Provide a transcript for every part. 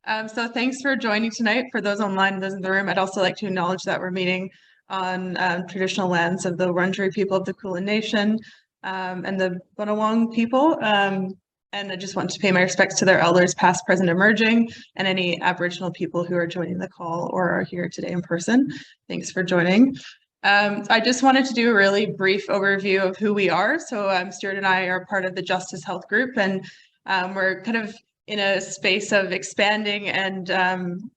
So thanks for joining tonight. For those online and those in the room, I'd also like to acknowledge that we're meeting on traditional lands of the Wurundjeri people of the Kulin Nation and the Bunawong people. And I just want to pay my respects to their elders, past, present, emerging, and any Aboriginal people who are joining the call or are here today in person. Thanks for joining. I just wanted to do a really brief overview of who we are. So Stuart and I are part of the Justice Health Group, and we're kind of in a space of expanding, and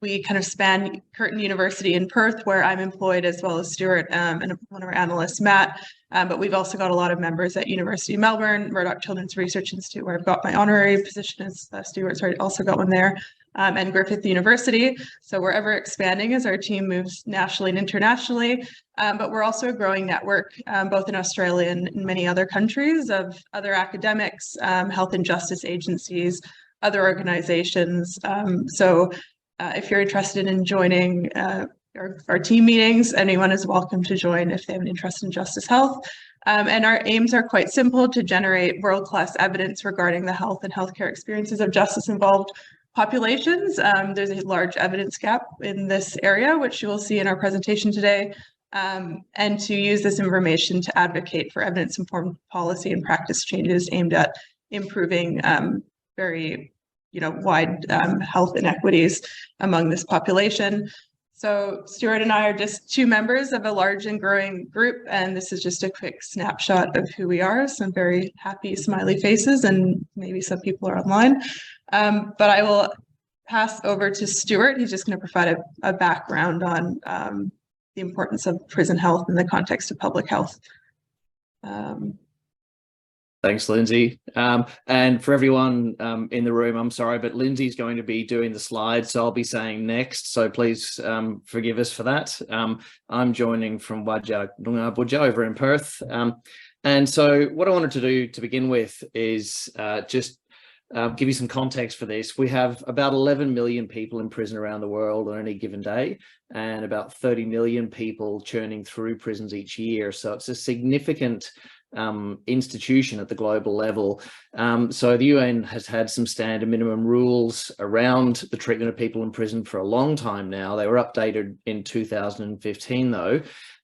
we kind of span Curtin University in Perth, where I'm employed, as well as Stuart and one of our analysts, Matt. But we've also got a lot of members at University of Melbourne, Murdoch Children's Research Institute, where I've got my honorary position as Stuart's also got one there, and Griffith University. So we're ever expanding as our team moves nationally and internationally. But we're also a growing network, both in Australia and in many other countries, of other academics, health and justice agencies, other organizations. So if you're interested in joining our team meetings, anyone is welcome to join if they have an interest in justice health. And our aims are quite simple: to generate world-class evidence regarding the health and healthcare experiences of justice-involved populations. There's a large evidence gap in this area, which you will see in our presentation today, and to use this information to advocate for evidence-informed policy and practice changes aimed at improving very wide health inequities among this population. So Stuart and I are just two members of a large and growing group, and this is just a quick snapshot of who we are. Some very happy, smiley faces, and maybe some people are online. But I will pass over to Stuart. He's just going to provide a background on the importance of prison health in the context of public health. Thanks, Lindsay. And for everyone in the room, I'm sorry, but Lindsay's going to be doing the slides, so I'll be saying next. So please forgive us for that. I'm joining from Wajak Noongar over in Perth. And so what I wanted to do to begin with is just give you some context for this. We have about 11 million people in prison around the world on any given day, and about 30 million people churning through prisons each year. So it's a significant institution at the global level. So the UN has had some standard minimum rules around the treatment of people in prison for a long time now. They were updated in 2015 though.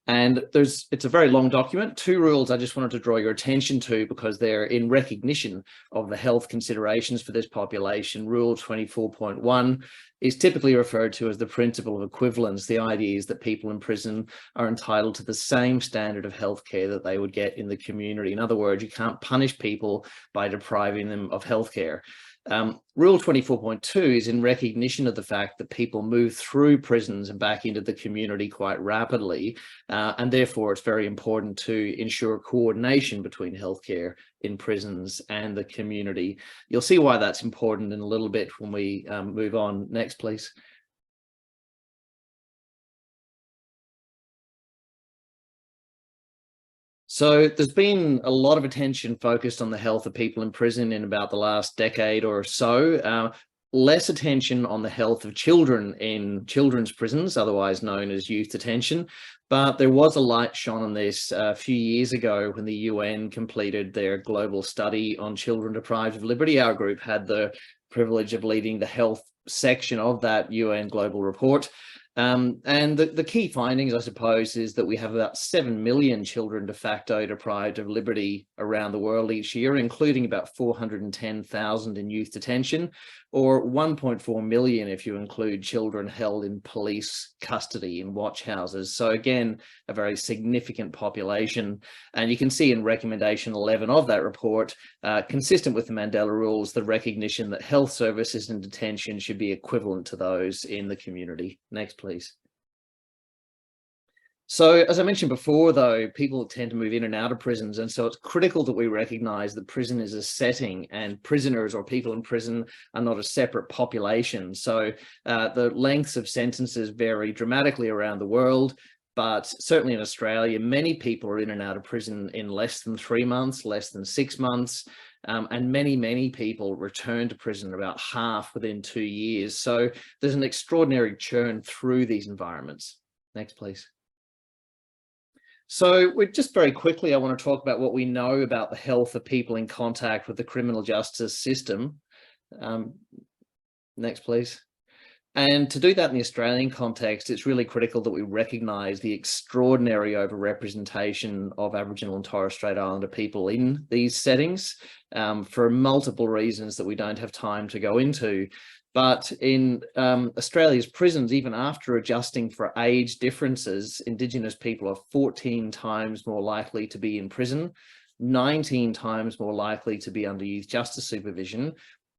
And it's a very long document. Two rules I just wanted to draw your attention to because they're in recognition of the health considerations for this population. Rule 24.1 is typically referred to as the principle of equivalence. The idea is that people in prison are entitled to the same standard of healthcare that they would get in the community. In other words, you can't punish people by depriving them of healthcare. Rule 24.2 is in recognition of the fact that people move through prisons and back into the community quite rapidly, and therefore it's very important to ensure coordination between healthcare in prisons and the community. You'll see why that's important in a little bit when we move on. Next, please. So there's been a lot of attention focused on the health of people in prison in about the last decade or so. Less attention on the health of children in children's prisons, otherwise known as youth detention. But there was a light shone on this a few years ago when the UN completed their global study on children deprived of liberty. Our group had the privilege of leading the health section of that UN global report. And the key findings, I suppose, is that we have about 7 million children de facto deprived of liberty around the world each year, including about 410,000 in youth detention, or 1.4 million if you include children held in police custody in watch houses. So again, a very significant population. And you can see in recommendation 11 of that report, consistent with the Mandela rules, the recognition that health services in detention should be equivalent to those in the community. Next, please. So as I mentioned before, though, people tend to move in and out of prisons. And so it's critical that we recognize that prison is a setting and prisoners or people in prison are not a separate population. So the lengths of sentences vary dramatically around the world. But certainly in Australia, many people are in and out of prison in less than 3 months, less than 6 months. And many people return to prison, about half within 2 years. So there's an extraordinary churn through these environments. Next, please. So just very quickly, I want to talk about what we know about the health of people in contact with the criminal justice system. Next, please. And to do that in the Australian context, it's really critical that we recognise the extraordinary overrepresentation of Aboriginal and Torres Strait Islander people in these settings for multiple reasons that we don't have time to go into. But in Australia's prisons, even after adjusting for age differences, Indigenous people are 14 times more likely to be in prison, 19 times more likely to be under youth justice supervision,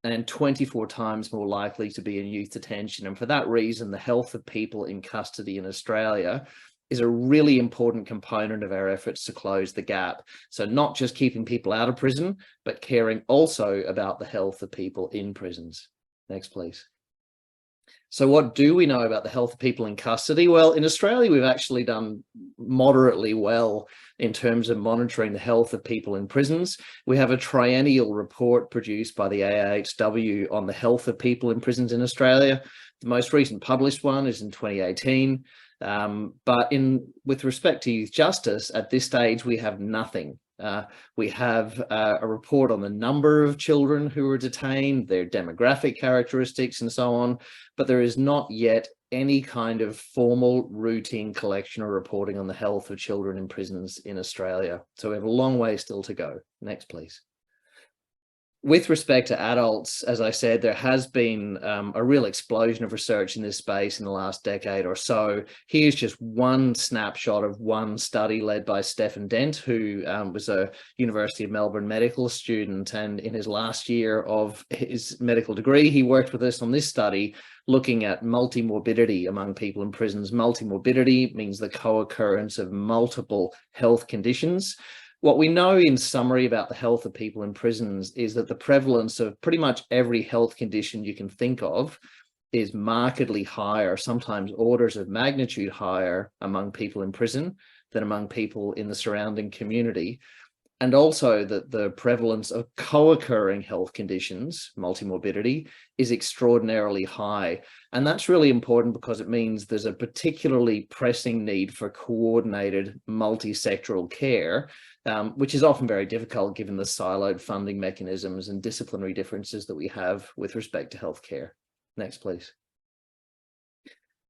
and 24 times more likely to be in youth detention. And for that reason, the health of people in custody in Australia is a really important component of our efforts to close the gap. So not just keeping people out of prison, but caring also about the health of people in prisons. Next, please. So what do we know about the health of people in custody? Well, in Australia, we've actually done moderately well in terms of monitoring the health of people in prisons. We have a triennial report produced by the AAHW on the health of people in prisons in Australia. The most recent published one is in 2018. But with respect to youth justice, at this stage, we have nothing. We have a report on the number of children who are detained, their demographic characteristics and so on, but there is not yet any kind of formal routine collection or reporting on the health of children in prisons in Australia. So we have a long way still to go. Next, please. With respect to adults, as I said, there has been a real explosion of research in this space in the last decade or so. Here's just one snapshot of one study led by Stephen Dent, who was a University of Melbourne medical student. And in his last year of his medical degree, he worked with us on this study looking at multimorbidity among people in prisons. Multimorbidity means the co-occurrence of multiple health conditions. What we know in summary about the health of people in prisons is that the prevalence of pretty much every health condition you can think of is markedly higher, sometimes orders of magnitude higher among people in prison than among people in the surrounding community. And also that the prevalence of co-occurring health conditions, multimorbidity, is extraordinarily high. And that's really important because it means there's a particularly pressing need for coordinated multi-sectoral care, which is often very difficult given the siloed funding mechanisms and disciplinary differences that we have with respect to healthcare. Next, please.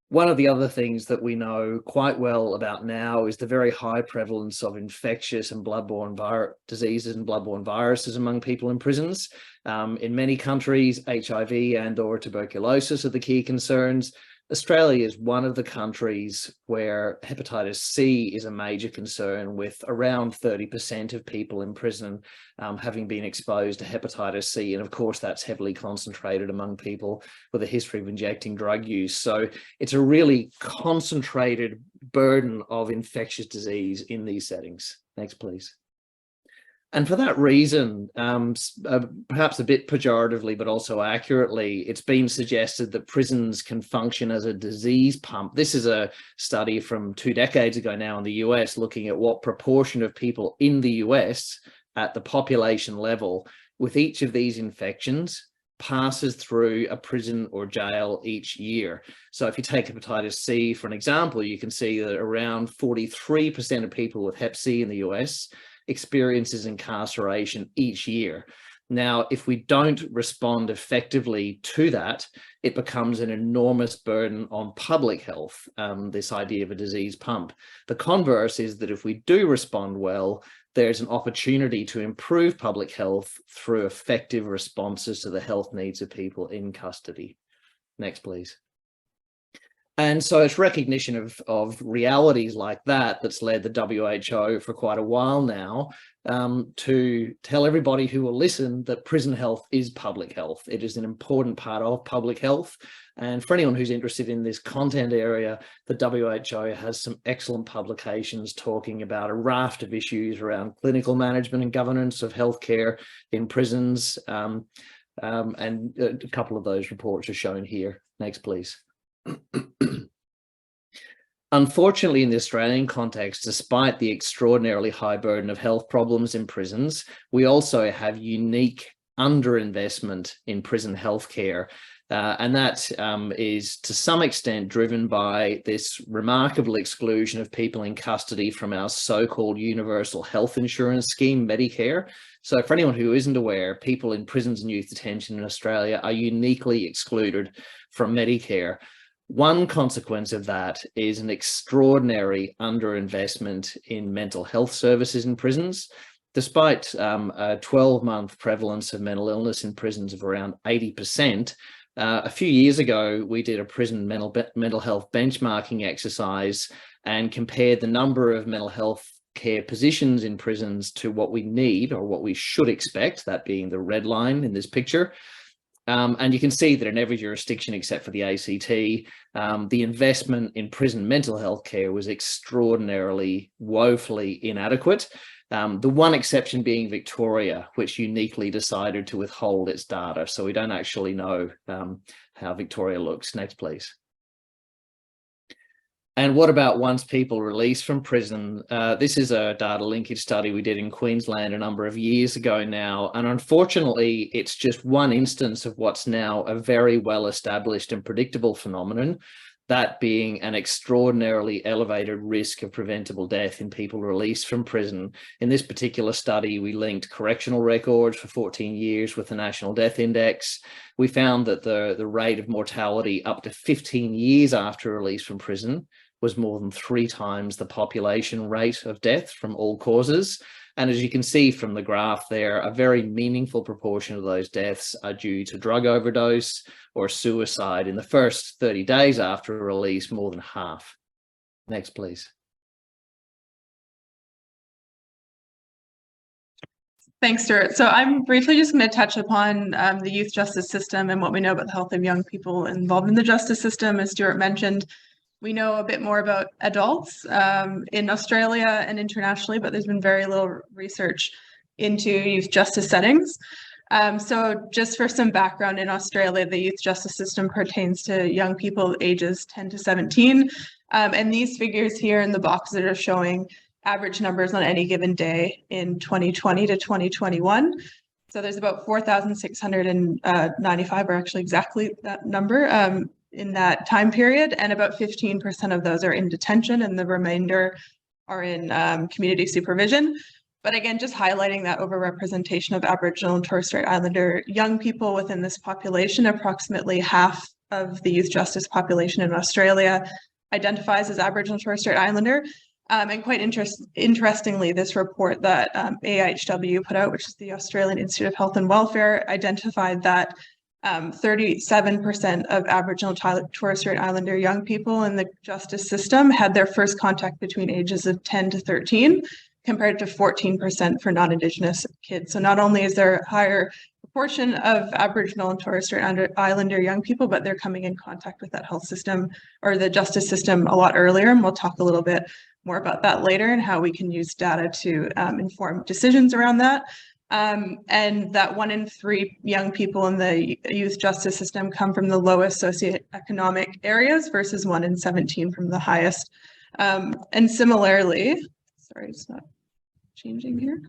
One of the other things that we know quite well about now is the very high prevalence of infectious and bloodborne diseases and bloodborne viruses among people in prisons. In many countries, HIV and/or tuberculosis are the key concerns. Australia is one of the countries where hepatitis C is a major concern, with around 30% of people in prison having been exposed to hepatitis C. And of course, that's heavily concentrated among people with a history of injecting drug use. So it's a really concentrated burden of infectious disease in these settings. Next, please. And for that reason, perhaps a bit pejoratively, but also accurately, it's been suggested that prisons can function as a disease pump. This is a study from 2 decades ago now in the US, looking at what proportion of people in the US at the population level with each of these infections passes through a prison or jail each year. So if you take hepatitis C, for an example, you can see that around 43% of people with hep C in the US experiences incarceration each year. Now, if we don't respond effectively to that, it becomes an enormous burden on public health, this idea of a disease pump. The converse is that if we do respond well, there's an opportunity to improve public health through effective responses to the health needs of people in custody. Next, please. And so it's recognition of realities like that that's led the WHO for quite a while now to tell everybody who will listen that prison health is public health. It is an important part of public health. And for anyone who's interested in this content area, the WHO has some excellent publications talking about a raft of issues around clinical management and governance of healthcare in prisons. And a couple of those reports are shown here. Next, please. Unfortunately, in the Australian context, despite the extraordinarily high burden of health problems in prisons, we also have unique underinvestment in prison healthcare. And that is to some extent driven by this remarkable exclusion of people in custody from our so-called universal health insurance scheme, Medicare. So for anyone who isn't aware, people in prisons and youth detention in Australia are uniquely excluded from Medicare. One consequence of that is an extraordinary underinvestment in mental health services in prisons. Despite a 12-month prevalence of mental illness in prisons of around 80%, a few years ago, we did a prison mental health benchmarking exercise and compared the number of mental health care positions in prisons to what we need or what we should expect, that being the red line in this picture. And you can see that in every jurisdiction except for the ACT, the investment in prison mental health care was extraordinarily, woefully inadequate. The one exception being Victoria, which uniquely decided to withhold its data. So we don't actually know how Victoria looks. Next, please. And what about once people released from prison? This is a data linkage study we did in Queensland a number of years ago now. And unfortunately, it's just one instance of what's now a very well-established and predictable phenomenon, that being an extraordinarily elevated risk of preventable death in people released from prison. In this particular study, we linked correctional records for 14 years with the National Death Index. We found that the rate of mortality up to 15 years after release from prison was more than 3 times the population rate of death from all causes. And as you can see from the graph there, a very meaningful proportion of those deaths are due to drug overdose or suicide. In the first 30 days after release, more than half. Next, please. Thanks, Stuart. So I'm briefly just going to touch upon the youth justice system and what we know about the health of young people involved in the justice system. As Stuart mentioned, we know a bit more about adults in Australia and internationally, but there's been very little research into youth justice settings. So just for some background, in Australia, the youth justice system pertains to young people ages 10 to 17. And these figures here in the boxes are showing average numbers on any given day in 2020 to 2021. So there's about 4,695, or actually exactly that number, in that time period, and about 15% of those are in detention and the remainder are in community supervision. But again, just highlighting that overrepresentation of Aboriginal and Torres Strait Islander young people within this population. Approximately half of the youth justice population in Australia identifies as Aboriginal and Torres Strait Islander. And quite interestingly, this report that AIHW put out, which is the Australian Institute of Health and Welfare, identified that 37% of Aboriginal and Torres Strait Islander young people in the justice system had their first contact between ages of 10 to 13, compared to 14% for non-Indigenous kids. So not only is there a higher proportion of Aboriginal and Torres Strait Islander young people, but they're coming in contact with that health system or the justice system a lot earlier. And we'll talk a little bit more about that later and how we can use data to inform decisions around that. And that 1 in 3 young people in the youth justice system come from the lowest socioeconomic areas versus 1 in 17 from the highest. And similarly, sorry, it's not changing here.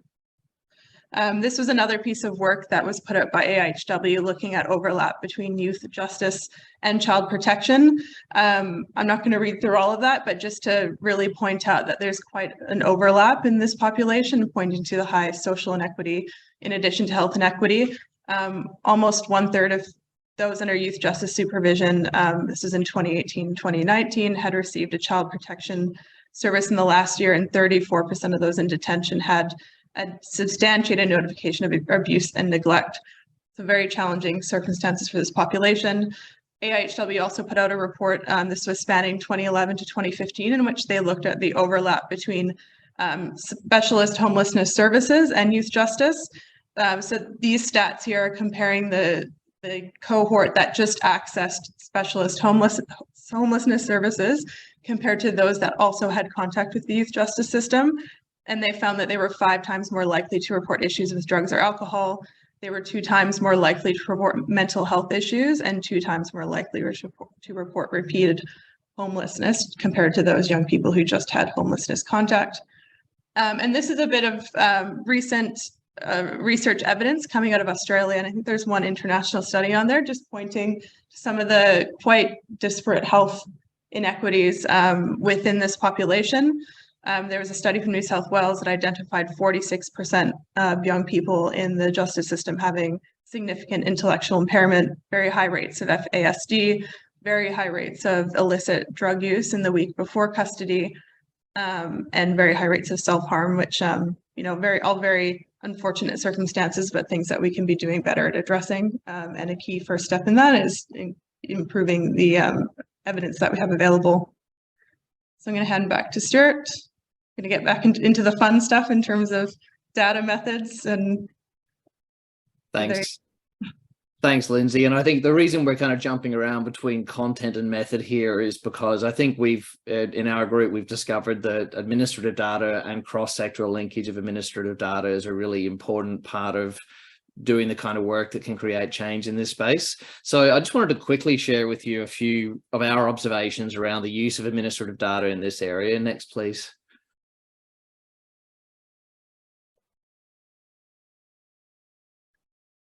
This was another piece of work that was put out by AIHW looking at overlap between youth justice and child protection. I'm not going to read through all of that, but just to really point out that there's quite an overlap in this population, pointing to the high social inequity in addition to health inequity. Almost 1/3 of those under youth justice supervision, this is in 2018, 2019, had received a child protection service in the last year, and 34% of those in detention had a substantiated notification of abuse and neglect. So very challenging circumstances for this population. AIHW also put out a report, this was spanning 2011 to 2015, in which they looked at the overlap between specialist homelessness services and youth justice. So these stats here are comparing the cohort that just accessed specialist homelessness services compared to those that also had contact with the youth justice system. And they found that they were 5 times more likely to report issues with drugs or alcohol. They were 2 times more likely to report mental health issues and 2 times more likely to report repeated homelessness compared to those young people who just had homelessness contact. And this is a bit of recent research evidence coming out of Australia, and I think there's one international study on there just pointing to some of the quite disparate health inequities within this population. There was a study from New South Wales that identified 46% of young people in the justice system having significant intellectual impairment, very high rates of FASD, very high rates of illicit drug use in the week before custody, and very high rates of self-harm, which, all very unfortunate circumstances, but things that we can be doing better at addressing. And a key first step in that is improving the evidence that we have available. So I'm going to hand back to Stuart. I'm going to get back into the fun stuff in terms of data methods and Thanks, Lindsay. And I think the reason we're kind of jumping around between content and method here is because I think we've, in our group, we've discovered that administrative data and cross-sectoral linkage of administrative data is a really important part of doing the kind of work that can create change in this space. So I just wanted to quickly share with you a few of our observations around the use of administrative data in this area. Next, please.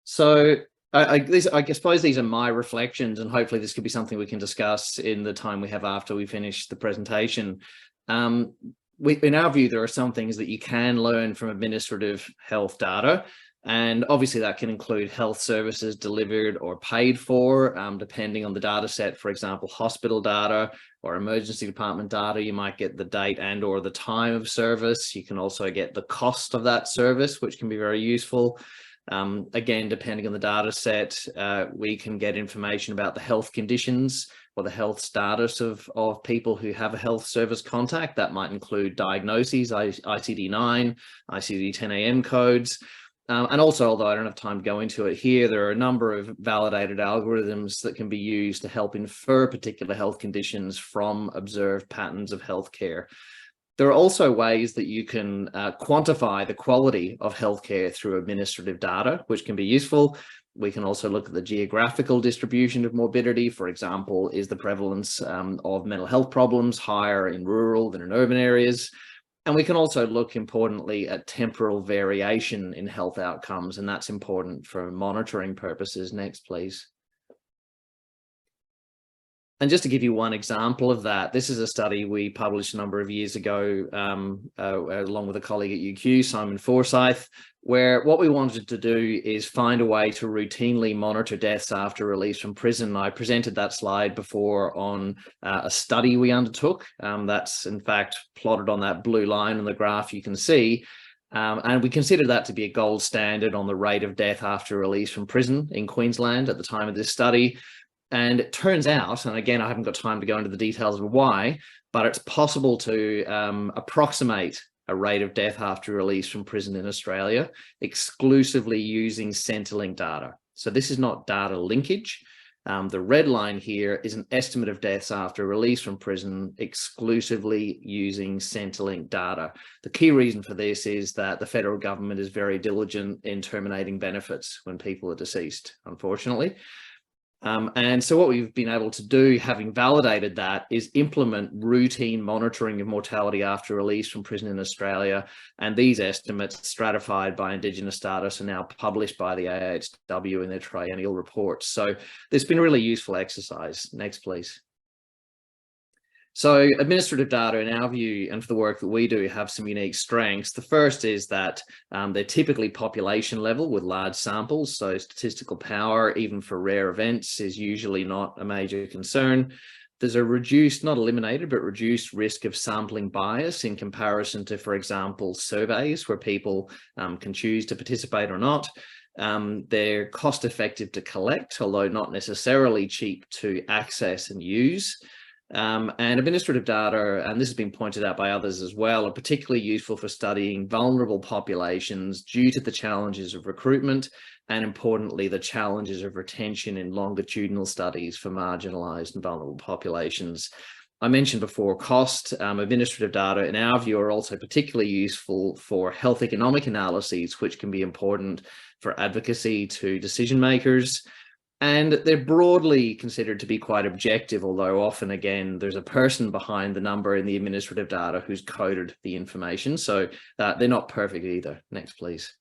So I suppose these are my reflections, and hopefully this could be something we can discuss in the time we have after we finish the presentation. In our view, there are some things that you can learn from administrative health data, and obviously that can include health services delivered or paid for, depending on the data set. For example, hospital data or emergency department data, you might get the date and or the time of service. You can also get the cost of that service, which can be very useful. Again, depending on the data set, we can get information about the health conditions or the health status of people who have a health service contact. That might include diagnoses, ICD-9, ICD-10-AM codes. And also, although I don't have time to go into it here, there are a number of validated algorithms that can be used to help infer particular health conditions from observed patterns of healthcare. There are also ways that you can quantify the quality of healthcare through administrative data, which can be useful. We can also look at the geographical distribution of morbidity. For example, is the prevalence of mental health problems higher in rural than in urban areas? And we can also look, importantly, at temporal variation in health outcomes, and that's important for monitoring purposes. Next, please. And just to give you one example of that, this is a study we published a number of years ago, along with a colleague at UQ, Simon Forsyth, where what we wanted to do is find a way to routinely monitor deaths after release from prison. I presented that slide before on a study we undertook. That's in fact plotted on that blue line on the graph you can see. And we considered that to be a gold standard on the rate of death after release from prison in Queensland at the time of this study. And it turns out, and again, I haven't got time to go into the details of why, but it's possible to approximate a rate of death after release from prison in Australia exclusively using Centrelink data. So this is not data linkage. The red line here is an estimate of deaths after release from prison exclusively using Centrelink data. The key reason for this is that the federal government is very diligent in terminating benefits when people are deceased, unfortunately. And so what we've been able to do, having validated that, is implement routine monitoring of mortality after release from prison in Australia. And these estimates, stratified by Indigenous status, are now published by the AHW in their triennial reports. So it's been a really useful exercise. Next, please. So administrative data, in our view, and for the work that we do, have some unique strengths. The first is that they're typically population level with large samples. So statistical power, even for rare events, is usually not a major concern. There's a reduced, not eliminated, but reduced risk of sampling bias in comparison to, for example, surveys where people can choose to participate or not. They're cost effective to collect, although not necessarily cheap to access and use. And administrative data, and this has been pointed out by others as well, are particularly useful for studying vulnerable populations due to the challenges of recruitment and, importantly, the challenges of retention in longitudinal studies for marginalised and vulnerable populations. I mentioned before cost. Administrative data, in our view, are also particularly useful for health economic analyses, which can be important for advocacy to decision makers. And they're broadly considered to be quite objective, although often, again, there's a person behind the number in the administrative data who's coded the information. So they're not perfect either. Next, please.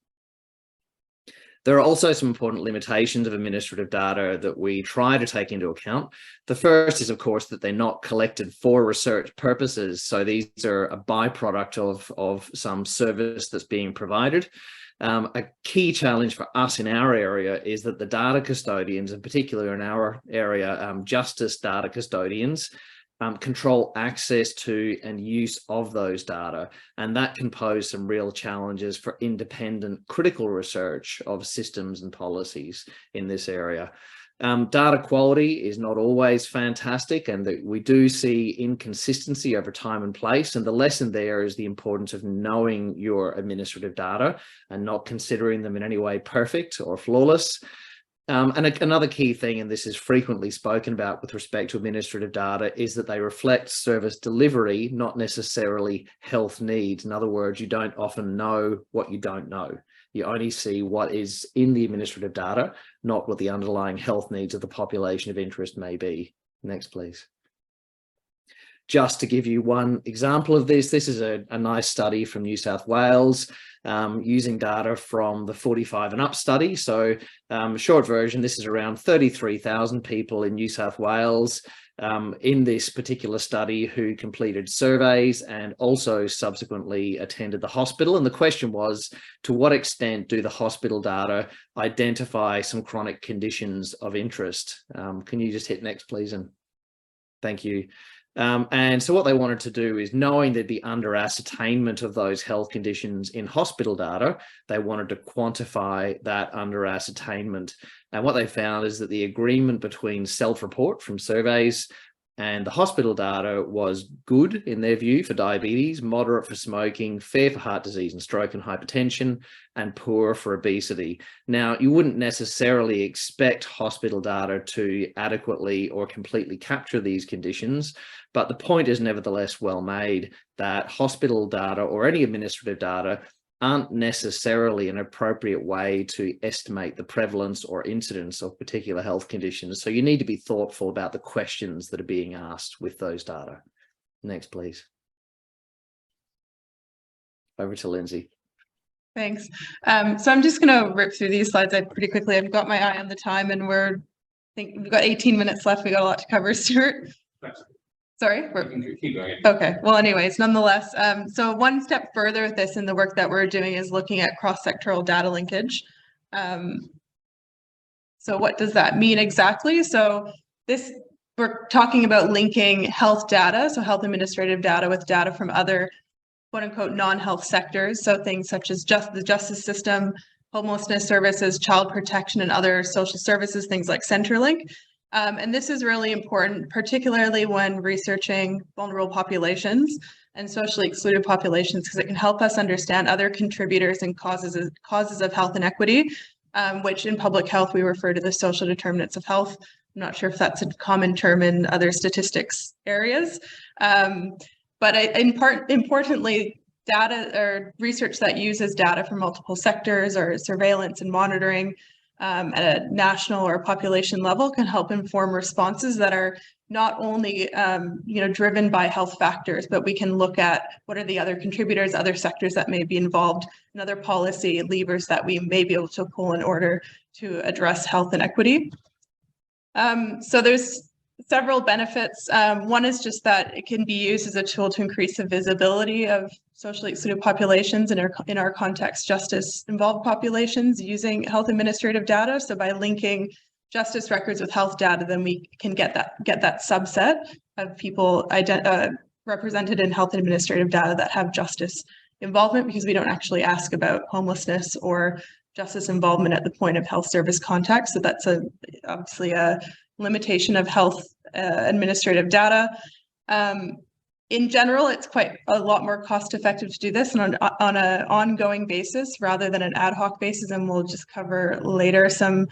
There are also some important limitations of administrative data that we try to take into account. The first is, of course, that they're not collected for research purposes. So these are a byproduct of some service that's being provided. A key challenge for us in our area is that the data custodians, in particular in our area, justice data custodians, control access to and use of those data, and that can pose some real challenges for independent critical research of systems and policies in this area. Data quality is not always fantastic, and that we do see inconsistency over time and place, and the lesson there is the importance of knowing your administrative data and not considering them in any way perfect or flawless. And another key thing, and this is frequently spoken about with respect to administrative data, is that they reflect service delivery, not necessarily health needs. In other words, you don't often know what you don't know. You only see what is in the administrative data, not what the underlying health needs of the population of interest may be. Next, please. Just to give you one example of this, this is a nice study from New South Wales using data from the 45 and up study. So short version, this is around 33,000 people in New South Wales in this particular study who completed surveys and also subsequently attended the hospital. And the question was, to what extent do the hospital data identify some chronic conditions of interest? Can you just hit next, please? And thank you. And so what they wanted to do is, knowing there'd be under ascertainment of those health conditions in hospital data, they wanted to quantify that under ascertainment. And what they found is that the agreement between self-report from surveys and the hospital data was good in their view for diabetes, moderate for smoking, fair for heart disease and stroke and hypertension, and poor for obesity. Now, you wouldn't necessarily expect hospital data to adequately or completely capture these conditions, but the point is nevertheless well made that hospital data or any administrative data aren't necessarily an appropriate way to estimate the prevalence or incidence of particular health conditions. So you need to be thoughtful about the questions that are being asked with those data. Next, please. Over to Lindsay. Thanks. So I'm just going to rip through these slides pretty quickly. I've got my eye on the time, and I think we've got 18 minutes left. We got a lot to cover, Stuart. Sorry? Keep going. Okay. Well, anyways, nonetheless, so one step further with this in the work that we're doing is looking at cross-sectoral data linkage. So what does that mean exactly? So we're talking about linking health data, so health administrative data, with data from other quote-unquote non-health sectors. So things such as the justice system, homelessness services, child protection, and other social services, things like Centrelink. And this is really important, particularly when researching vulnerable populations and socially excluded populations, because it can help us understand other contributors and causes of health inequity, which in public health we refer to the social determinants of health. I'm not sure if that's a common term in other statistics areas, but importantly, data or research that uses data from multiple sectors or surveillance and monitoring at a national or population level can help inform responses that are not only driven by health factors, but we can look at what are the other contributors, other sectors that may be involved, and other policy levers that we may be able to pull in order to address health inequity. So there's several benefits. One is just that it can be used as a tool to increase the visibility of socially excluded populations, in our context, justice-involved populations, using health administrative data. So by linking justice records with health data, then we can get that subset of people represented in health administrative data that have justice involvement, because we don't actually ask about homelessness or justice involvement at the point of health service contact. So that's obviously a limitation of health administrative data. In general, it's quite a lot more cost effective to do this on an ongoing basis rather than an ad hoc basis. And we'll just cover later some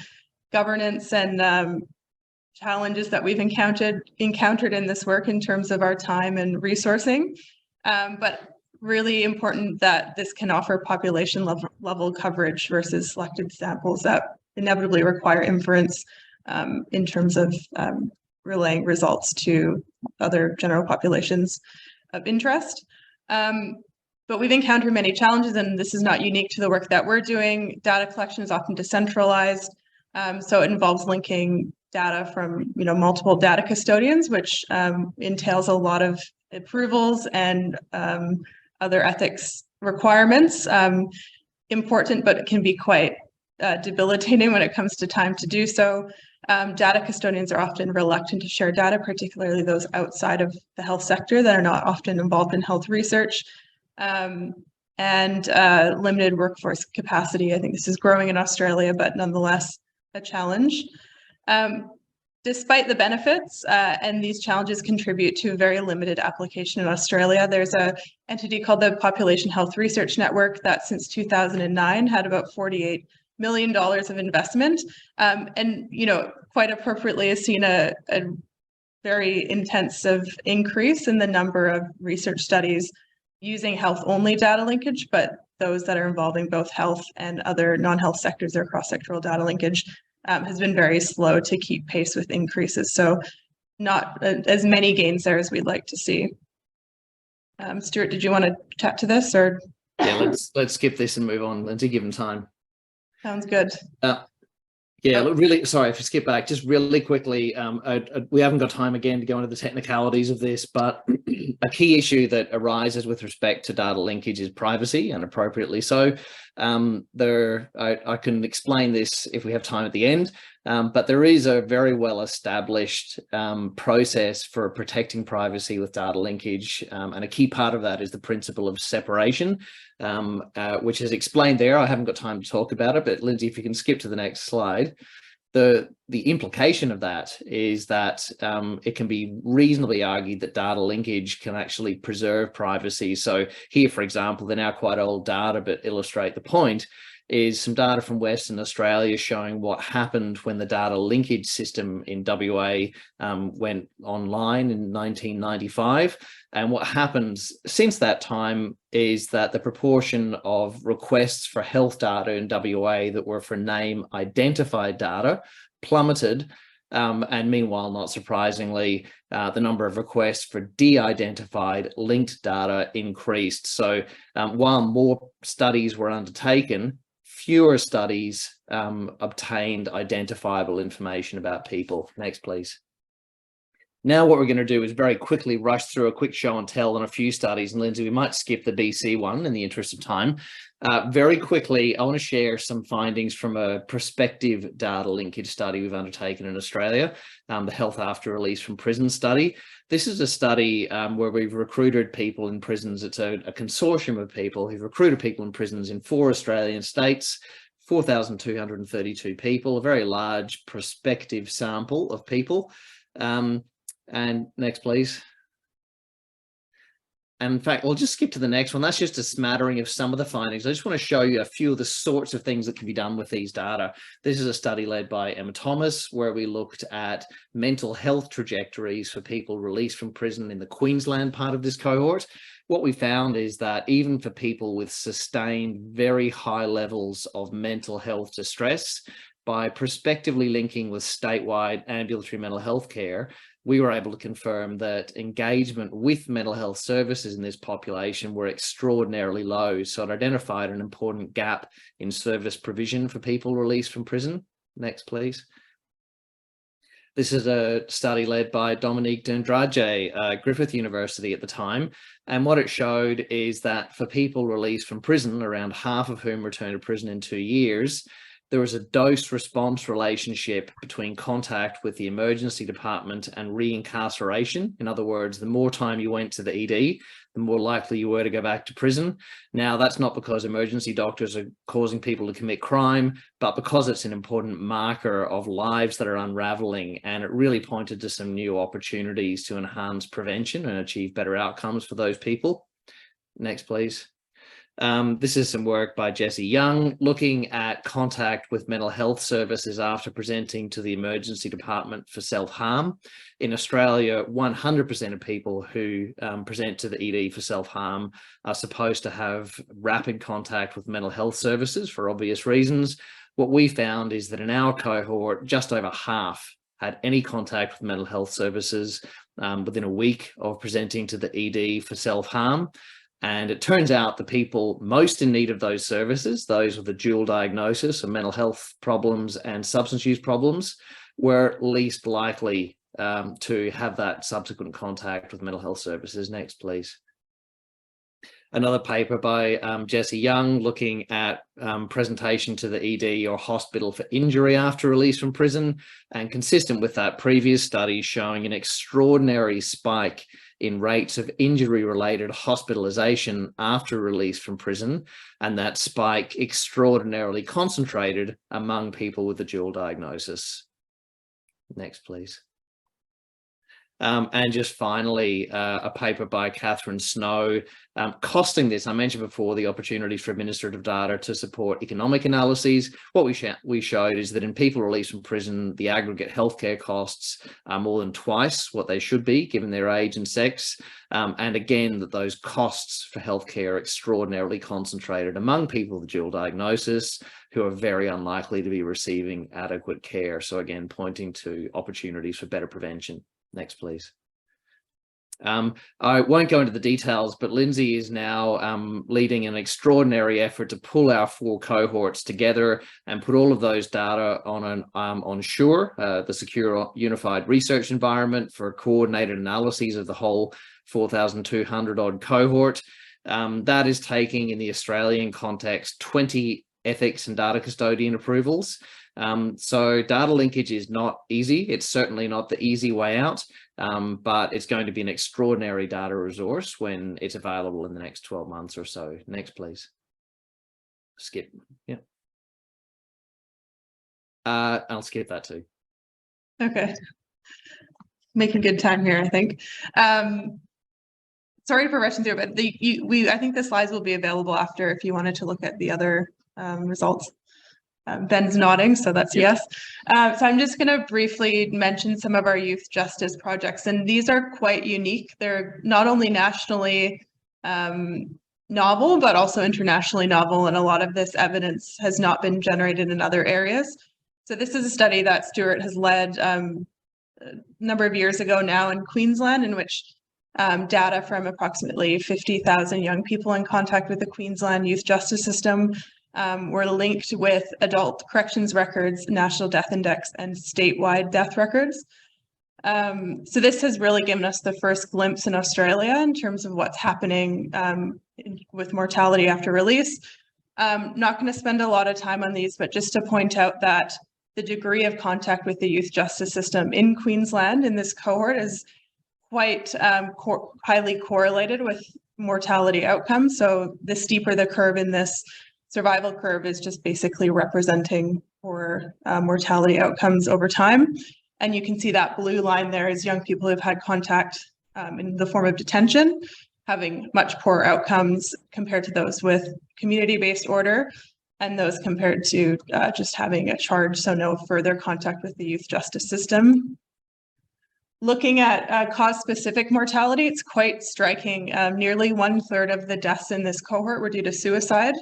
governance and challenges that we've encountered in this work in terms of our time and resourcing. But really important that this can offer population level coverage versus selected samples that inevitably require inference in terms of relaying results to other general populations of interest. But we've encountered many challenges, and this is not unique to the work that we're doing. Data collection is often decentralized, so it involves linking data from multiple data custodians, which entails a lot of approvals and other ethics requirements. Important, but it can be quite debilitating when it comes to time to do so. Data custodians are often reluctant to share data, particularly those outside of the health sector that are not often involved in health research. And limited workforce capacity. I think this is growing in Australia, but nonetheless a challenge. Despite the benefits, and these challenges contribute to a very limited application in Australia. There's an entity called the Population Health Research Network that since 2009 had about $48 million of investment, and quite appropriately has seen a very intensive increase in the number of research studies using health-only data linkage, but those that are involving both health and other non-health sectors or cross-sectoral data linkage has been very slow to keep pace with increases. So not as many gains there as we'd like to see. Stuart, did you want to chat to this, or? Yeah, let's skip this and move on, Lindsay, given time. Sounds good. Yeah, look, really, sorry, if you skip back, just really quickly, we haven't got time again to go into the technicalities of this, but a key issue that arises with respect to data linkage is privacy, and appropriately so. I can explain this if we have time at the end, but there is a very well-established process for protecting privacy with data linkage, and a key part of that is the principle of separation, which is explained there. I haven't got time to talk about it, but Lindsay, if you can skip to the next slide. The implication of that is that it can be reasonably argued that data linkage can actually preserve privacy. So here, for example, they're now quite old data, but illustrate the point, is some data from Western Australia showing what happened when the data linkage system in WA went online in 1995. And what happens since that time is that the proportion of requests for health data in WA that were for name identified data plummeted. And meanwhile, not surprisingly, the number of requests for de-identified linked data increased. So while more studies were undertaken, fewer studies obtained identifiable information about people. Next, please. Now what we're going to do is very quickly rush through a quick show and tell on a few studies. And Lindsay, we might skip the BC one in the interest of time. Very quickly, I want to share some findings from a prospective data linkage study we've undertaken in Australia, the Health After Release from Prison study. This is a study where we've recruited people in prisons. It's a consortium of people who've recruited people in prisons in 4 Australian states, 4,232 people, a very large prospective sample of people. And next, please. And in fact, we'll just skip to the next one. That's just a smattering of some of the findings. I just want to show you a few of the sorts of things that can be done with these data. This is a study led by Emma Thomas, where we looked at mental health trajectories for people released from prison in the Queensland part of this cohort. What we found is that even for people with sustained very high levels of mental health distress, by prospectively linking with statewide ambulatory mental health care, we were able to confirm that engagement with mental health services in this population were extraordinarily low. So it identified an important gap in service provision for people released from prison. Next, please. This is a study led by Dominique d'Andrade, Griffith University at the time. And what it showed is that for people released from prison, around half of whom returned to prison in 2 years, there was a dose-response relationship between contact with the emergency department and reincarceration. In other words, the more time you went to the ED, the more likely you were to go back to prison. Now, that's not because emergency doctors are causing people to commit crime, but because it's an important marker of lives that are unraveling, and it really pointed to some new opportunities to enhance prevention and achieve better outcomes for those people. Next, please. This is some work by Jesse Young looking at contact with mental health services after presenting to the emergency department for self-harm. In Australia, 100% of people who present to the ED for self-harm are supposed to have rapid contact with mental health services for obvious reasons. What we found is that in our cohort, just over half had any contact with mental health services within a week of presenting to the ED for self-harm. And it turns out the people most in need of those services, those with a dual diagnosis of mental health problems and substance use problems, were least likely to have that subsequent contact with mental health services. Next, please. Another paper by Jesse Young looking at presentation to the ED or hospital for injury after release from prison, and consistent with that, previous studies showing an extraordinary spike in rates of injury-related hospitalization after release from prison, and that spike extraordinarily concentrated among people with a dual diagnosis. Next, please. And just finally, a paper by Catherine Snow, costing this. I mentioned before the opportunities for administrative data to support economic analyses. What we showed is that in people released from prison, the aggregate healthcare costs are more than twice what they should be given their age and sex. And again, that those costs for healthcare are extraordinarily concentrated among people with dual diagnosis who are very unlikely to be receiving adequate care. So again, pointing to opportunities for better prevention. Next, please. I won't go into the details, but Lindsay is now leading an extraordinary effort to pull our 4 cohorts together and put all of those data on SURE, the Secure Unified Research Environment, for coordinated analyses of the whole 4,200 odd cohort. That is taking, in the Australian context, 20 ethics and data custodian approvals. So data linkage is not easy. It's certainly not the easy way out, but it's going to be an extraordinary data resource when it's available in the next 12 months or so. Next, please. Skip. Yeah. I'll skip that too. Okay. Making good time here, I think. Sorry for rushing through, but I think the slides will be available after if you wanted to look at the other results. Ben's nodding, so that's yep. Yes. So I'm just going to briefly mention some of our youth justice projects, and these are quite unique. They're not only nationally novel, but also internationally novel, and a lot of this evidence has not been generated in other areas. So this is a study that Stuart has led a number of years ago now in Queensland, in which data from approximately 50,000 young people in contact with the Queensland youth justice system were linked with adult corrections records, national death index, and statewide death records. So this has really given us the first glimpse in Australia in terms of what's happening with mortality after release. Not going to spend a lot of time on these, but just to point out that the degree of contact with the youth justice system in Queensland in this cohort is quite highly correlated with mortality outcomes. So the steeper the curve in this survival curve is just basically representing for mortality outcomes over time. And you can see that blue line there is young people who've had contact in the form of detention, having much poorer outcomes compared to those with community-based order, and those compared to just having a charge, so no further contact with the youth justice system. Looking at cause-specific mortality, it's quite striking. Nearly 1/3 of the deaths in this cohort were due to suicide.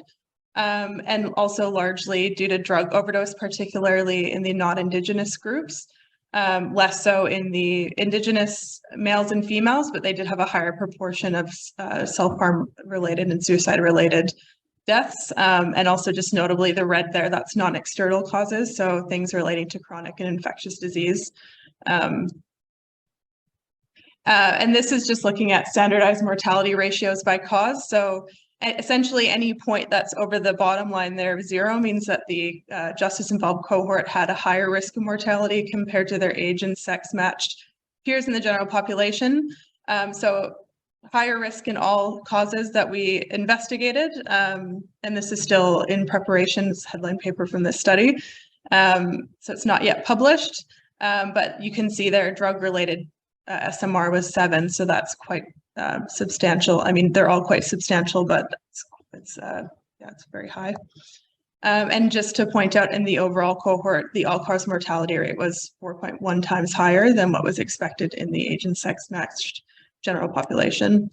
And also largely due to drug overdose, particularly in the non-Indigenous groups, less so in the Indigenous males and females, but they did have a higher proportion of self-harm related and suicide related deaths. And also just notably the red there, that's non-external causes, so things relating to chronic and infectious disease. And this is just looking at standardized mortality ratios by cause. So essentially, any point that's over the bottom line there of 0 means that the justice-involved cohort had a higher risk of mortality compared to their age and sex-matched peers in the general population. So higher risk in all causes that we investigated, and this is still in preparation. It's a headline paper from this study. So it's not yet published, but you can see their drug-related SMR was 7, so that's quite substantial. I mean, they're all quite substantial, but it's very high. And just to point out, in the overall cohort, the all-cause mortality rate was 4.1 times higher than what was expected in the age and sex matched general population.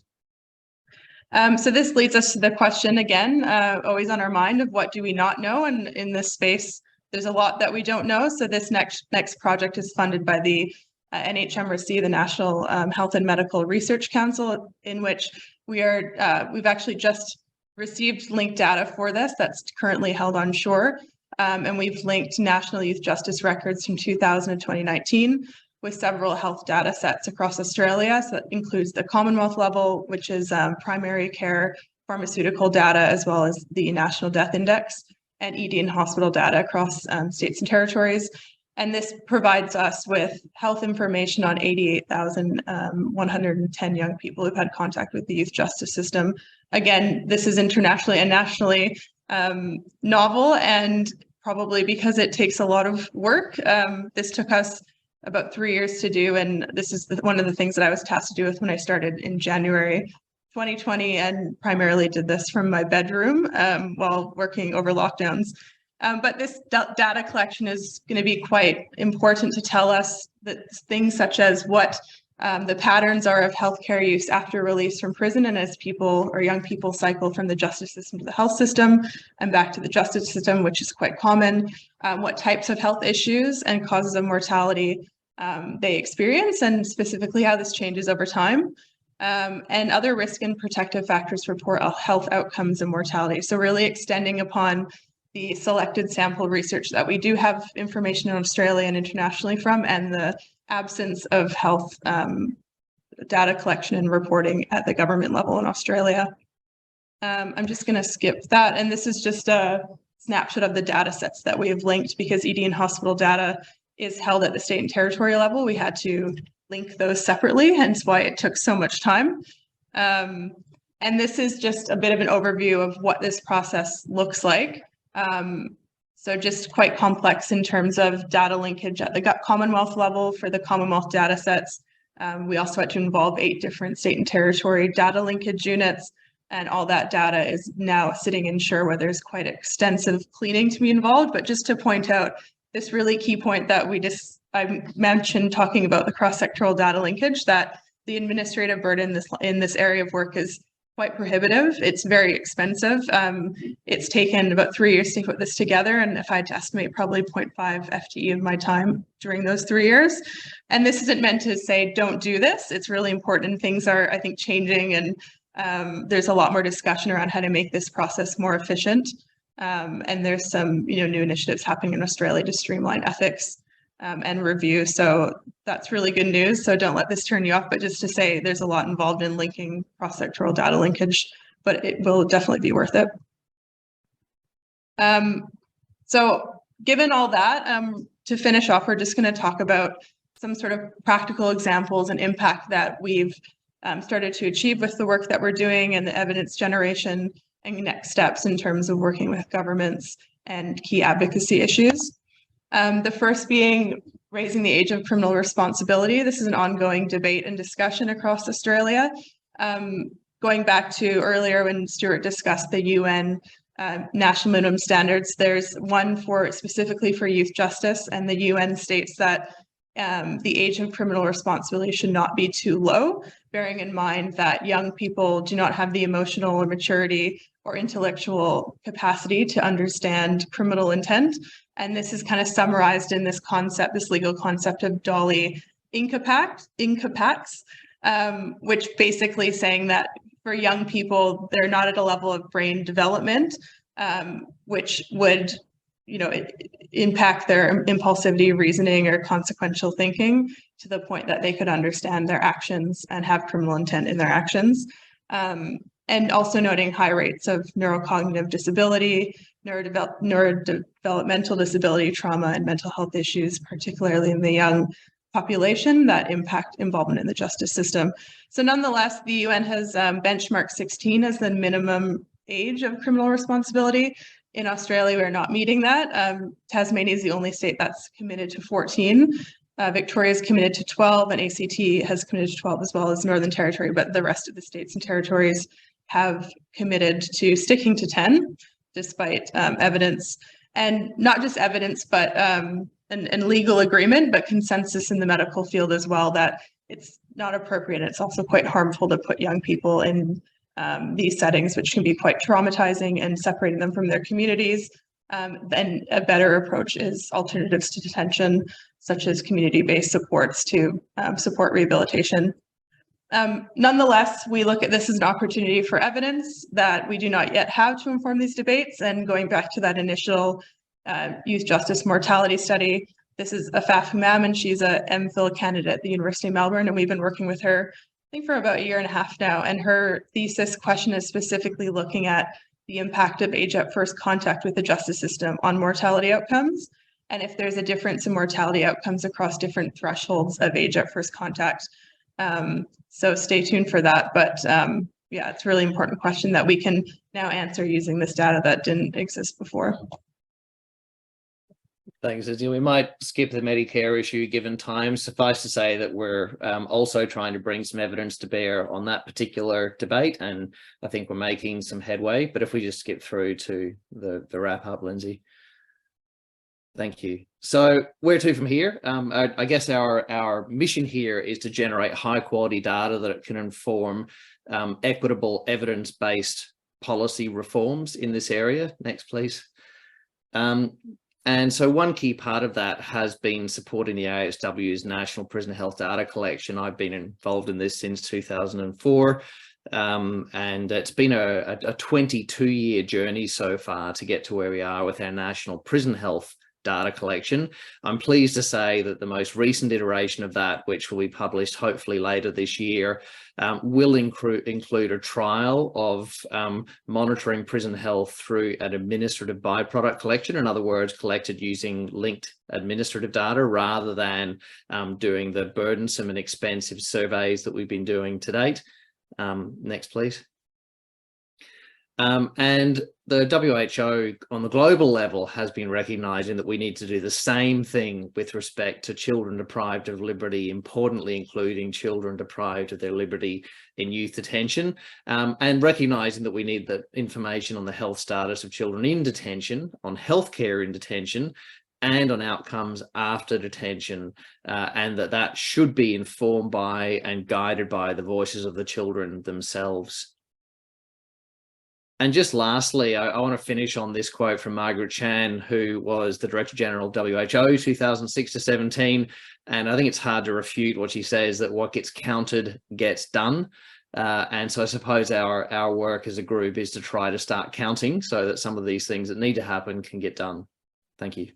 So this leads us to the question again, always on our mind, of what do we not know? And in this space, there's a lot that we don't know. So this next project is funded by the NHMRC, the National Health and Medical Research Council, in which we've actually just received linked data for this that's currently held onshore. And we've linked national youth justice records from 2000 to 2019 with several health data sets across Australia. So that includes the Commonwealth level, which is primary care pharmaceutical data, as well as the National Death Index and ED and hospital data across states and territories. And this provides us with health information on 88,110 young people who've had contact with the youth justice system. Again, this is internationally and nationally novel, and probably because it takes a lot of work. This took us about 3 years to do, and this is one of the things that I was tasked to do with when I started in January 2020, and primarily did this from my bedroom while working over lockdowns. But this data collection is going to be quite important to tell us that things such as what the patterns are of healthcare use after release from prison, and as people or young people cycle from the justice system to the health system and back to the justice system, which is quite common, what types of health issues and causes of mortality they experience, and specifically how this changes over time, and other risk and protective factors for poor health outcomes and mortality. So really extending upon the selected sample research that we do have information in Australia and internationally from, and the absence of health data collection and reporting at the government level in Australia. I'm just going to skip that. And this is just a snapshot of the data sets that we have linked, because ED and hospital data is held at the state and territory level. We had to link those separately, hence why it took so much time. And this is just a bit of an overview of what this process looks like. So just quite complex in terms of data linkage at the Commonwealth level for the Commonwealth data sets. We also had to involve 8 different state and territory data linkage units, and all that data is now sitting in SURE, where there's quite extensive cleaning to be involved. But just to point out this really key point that I mentioned talking about the cross-sectoral data linkage, that the administrative burden in this area of work is quite prohibitive. It's very expensive. It's taken about 3 years to put this together, and if I had to estimate, probably 0.5 FTE of my time during those 3 years. And this isn't meant to say don't do this. It's really important. Things are, I think, changing, and there's a lot more discussion around how to make this process more efficient. And there's some new initiatives happening in Australia to streamline ethics and review. So that's really good news. So don't let this turn you off, but just to say there's a lot involved in linking cross-sectoral data linkage, but it will definitely be worth it. So given all that, to finish off, we're just going to talk about some sort of practical examples and impact that we've started to achieve with the work that we're doing, and the evidence generation and next steps in terms of working with governments and key advocacy issues. The first being raising the age of criminal responsibility. This is an ongoing debate and discussion across Australia. Going back to earlier when Stuart discussed the UN national minimum standards, there's one specifically for youth justice, and the UN states that the age of criminal responsibility should not be too low, bearing in mind that young people do not have the emotional or maturity or intellectual capacity to understand criminal intent. And this is kind of summarized in this concept, this legal concept of Dolly Incapax, which basically saying that for young people, they're not at a level of brain development, which would impact their impulsivity, reasoning, or consequential thinking to the point that they could understand their actions and have criminal intent in their actions. And also noting high rates of neurocognitive disability, neurodevelopmental disability, trauma, and mental health issues, particularly in the young population that impact involvement in the justice system. So nonetheless, the UN has benchmarked 16 as the minimum age of criminal responsibility. In Australia, we're not meeting that. Tasmania is the only state that's committed to 14. Victoria is committed to 12, and ACT has committed to 12, as well as Northern Territory, but the rest of the states and territories have committed to sticking to 10, despite evidence, and not just evidence, but and legal agreement, but consensus in the medical field as well, that it's not appropriate. It's also quite harmful to put young people in these settings, which can be quite traumatizing and separating them from their communities. Then a better approach is alternatives to detention, such as community-based supports to support rehabilitation. Nonetheless, we look at this as an opportunity for evidence that we do not yet have to inform these debates. And going back to that initial youth justice mortality study, this is Afaf Humam, and she's a MPhil candidate at the University of Melbourne, and we've been working with her, I think, for about 1.5 years now. And her thesis question is specifically looking at the impact of age at first contact with the justice system on mortality outcomes, and if there's a difference in mortality outcomes across different thresholds of age at first contact. So stay tuned for that. But yeah, it's a really important question that we can now answer using this data that didn't exist before. Thanks, Lindsay. We might skip the Medicare issue given time. Suffice to say that we're also trying to bring some evidence to bear on that particular debate, and I think we're making some headway. But if we just skip through to the wrap up, Lindsay. Thank you. So where to from here? I guess our mission here is to generate high quality data that can inform equitable evidence-based policy reforms in this area. Next, please. And so one key part of that has been supporting the ASW's National Prison Health Data Collection. I've been involved in this since 2004. And it's been a 22-year journey so far to get to where we are with our National Prison Health Data Collection. I'm pleased to say that the most recent iteration of that, which will be published hopefully later this year, will include a trial of monitoring prison health through an administrative byproduct collection. In other words, collected using linked administrative data rather than doing the burdensome and expensive surveys that we've been doing to date. Next, please. And the WHO on the global level has been recognizing that we need to do the same thing with respect to children deprived of liberty, importantly including children deprived of their liberty in youth detention, and recognizing that we need the information on the health status of children in detention, on healthcare in detention, and on outcomes after detention, and that should be informed by and guided by the voices of the children themselves. And just lastly, I want to finish on this quote from Margaret Chan, who was the Director General of WHO 2006 to 17. And I think it's hard to refute what she says, that what gets counted gets done. And so I suppose our work as a group is to try to start counting so that some of these things that need to happen can get done. Thank you.